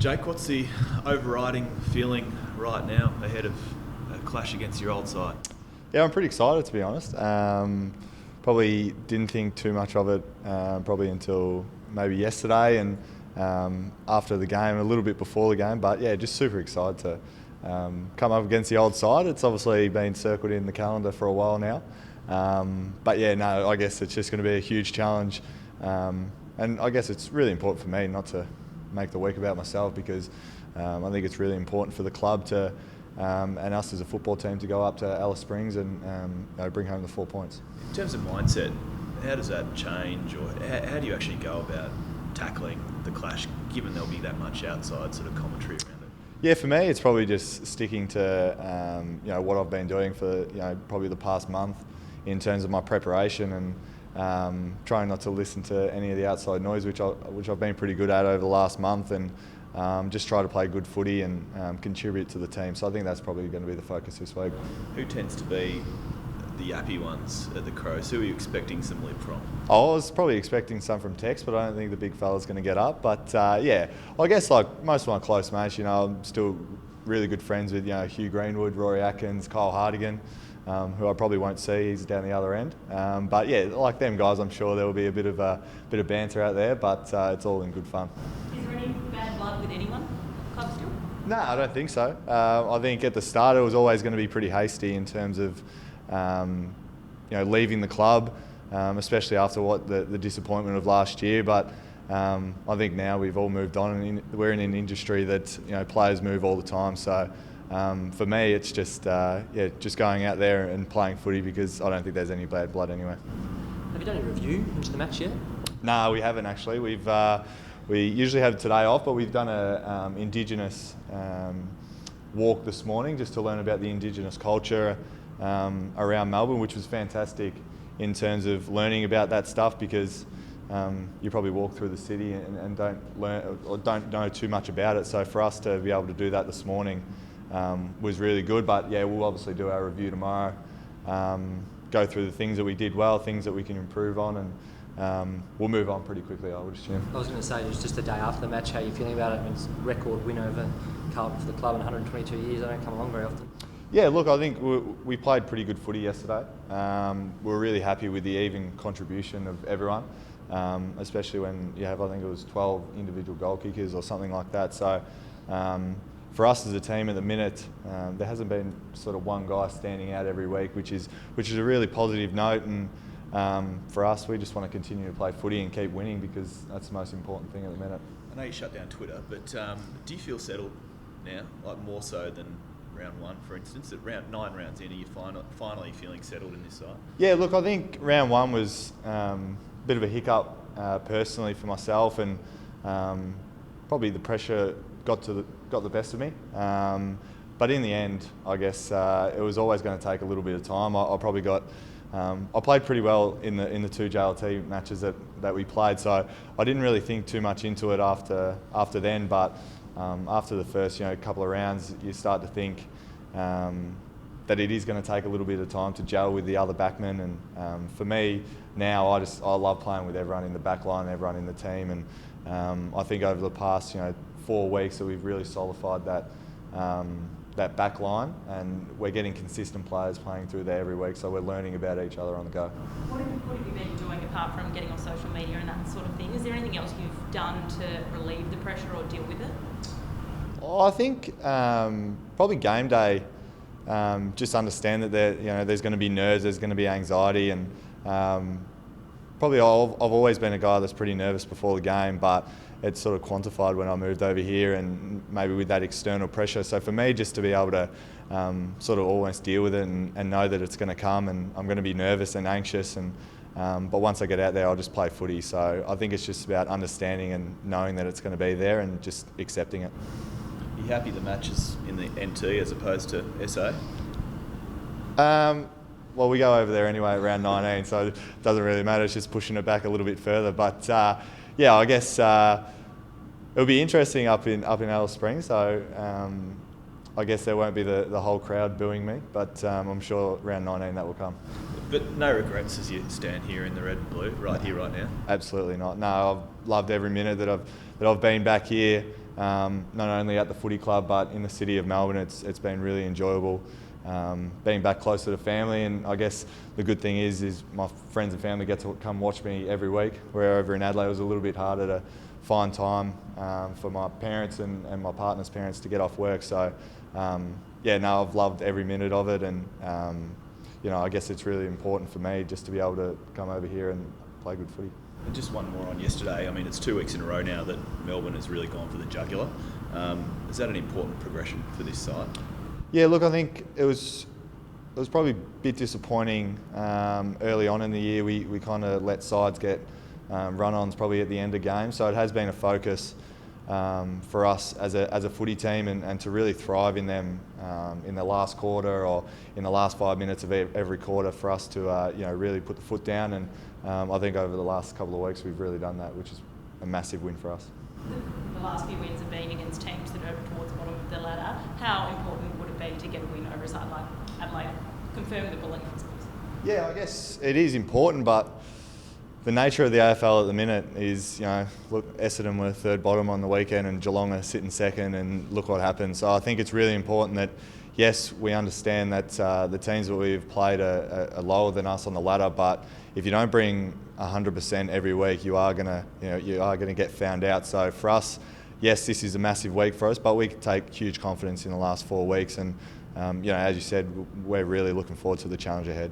Jake, what's the overriding feeling right now ahead of a clash against your old side? Yeah, I'm pretty excited, to be honest. Probably didn't think too much of it probably until maybe yesterday and after the game, a little bit before the game. But yeah, just super excited to come up against the old side. It's obviously been circled in the calendar for a while now. But yeah, no, I guess it's just going to be a huge challenge. And I guess it's really important for me not to make the week about myself, because I think it's really important for the club to and us as a football team to go up to Alice Springs and bring home the 4 points. In terms of mindset, how does that change, or how do you actually go about tackling the clash, given there'll be that much outside sort of commentary around it? Yeah, for me, it's probably just sticking to what I've been doing for probably the past month in terms of my preparation, and trying not to listen to any of the outside noise, which I've been pretty good at over the last month, and just try to play good footy and contribute to the team. So I think that's probably going to be the focus this week. Who tends to be the yappy ones at the Crows? Who are you expecting some lip from? I was probably expecting some from Tex, but I don't think the big fella's going to get up. But yeah, I guess like most of my close mates, I'm still really good friends with Hugh Greenwood, Rory Atkins, Kyle Hardigan, who I probably won't see. He's down the other end. But yeah, like them guys, I'm sure there will be a bit of banter out there, but it's all in good fun. Is there any bad blood with anyone at the club still? No, I don't think so. I think at the start it was always going to be pretty hasty in terms of leaving the club, especially after the disappointment of last year. But I think now we've all moved on, and we're in an industry that players move all the time. So for me, it's just going out there and playing footy, because I don't think there's any bad blood anyway. Have you done a review into the match yet? No, we haven't actually. We usually have today off, but we've done a Indigenous walk this morning just to learn about the Indigenous culture around Melbourne, which was fantastic in terms of learning about that stuff, because you probably walk through the city and don't learn or don't know too much about it. So for us to be able to do that this morning was really good. But yeah, we'll obviously do our review tomorrow, go through the things that we did well, things that we can improve on, and we'll move on pretty quickly, I would assume. I was going to say, just the day after the match, how are you feeling about it? I mean, it's a record win over Carlton for the club in 122 years. They don't come along very often. Yeah, look, I think we played pretty good footy yesterday. We're really happy with the even contribution of everyone, especially when you have, I think it was 12 individual goal kickers or something like that. So for us as a team at the minute, there hasn't been sort of one guy standing out every week, which is a really positive note. And for us, we just want to continue to play footy and keep winning, because that's the most important thing at the minute. I know you shut down Twitter, but do you feel settled now, like more so than round one, for instance? At 9 rounds in, are you finally feeling settled in this side? Yeah, look, I think round one was a bit of a hiccup personally for myself, and probably the pressure got the best of me. But in the end, I guess it was always going to take a little bit of time. I played pretty well in the two JLT matches that we played, so I didn't really think too much into it after then. But after the first couple of rounds, you start to think that it is going to take a little bit of time to gel with the other backmen. And for me now, I love playing with everyone in the back line, everyone in the team. And I think over the past 4 weeks that we've really solidified that back line, and we're getting consistent players playing through there every week, so we're learning about each other on the go. What have you been doing apart from getting on social media and that sort of thing? Is there anything else you've done to relieve the pressure or deal with it? I think probably game day. Just understand that there's going to be nerves, there's going to be anxiety, and probably I've always been a guy that's pretty nervous before the game, but it's sort of quantified when I moved over here, and maybe with that external pressure. So for me, just to be able to sort of almost deal with it and know that it's going to come, and I'm going to be nervous and anxious, and but once I get out there, I'll just play footy. So I think it's just about understanding and knowing that it's going to be there and just accepting it. Are you happy the match is in the NT as opposed to SA? Well, we go over there anyway at round 19, so it doesn't really matter. It's just pushing it back a little bit further. But yeah, I guess it'll be interesting up in Alice Springs. So I guess there won't be the whole crowd booing me, but I'm sure round 19 that will come. But no regrets as you stand here in the red and blue, right here, right now? Absolutely not. No, I've loved every minute that I've been back here. not only at the footy club but in the city of Melbourne. It's been really enjoyable. Being back closer to family, and I guess the good thing is my friends and family get to come watch me every week, where over in Adelaide it was a little bit harder to find time for my parents and my partner's parents to get off work. So I've loved every minute of it, and I guess it's really important for me just to be able to come over here and play good footy. And just one more on yesterday. I mean, it's 2 weeks in a row now that Melbourne has really gone for the jugular. Is that an important progression for this side? Yeah, look, I think it was probably a bit disappointing early on in the year. We kind of let sides get run-ons probably at the end of games, so it has been a focus for us as a footy team and to really thrive in them in the last quarter or in the last 5 minutes of every quarter for us to really put the foot down, and I think over the last couple of weeks we've really done that, which is a massive win for us. The last few wins have been against teams that are towards the bottom of the ladder. How important would it be to get a win over a side like Adelaide? Confirm the belief, I suppose. Yeah, I guess it is important, but the nature of the AFL at the minute is, look, Essendon were third bottom on the weekend and Geelong are sitting second, and look what happened. So I think it's really important that, yes, we understand that the teams that we've played are lower than us on the ladder, but if you don't bring 100% every week, you are gonna get found out. So for us, yes, this is a massive week for us, but we can take huge confidence in the last 4 weeks, and as you said, we're really looking forward to the challenge ahead.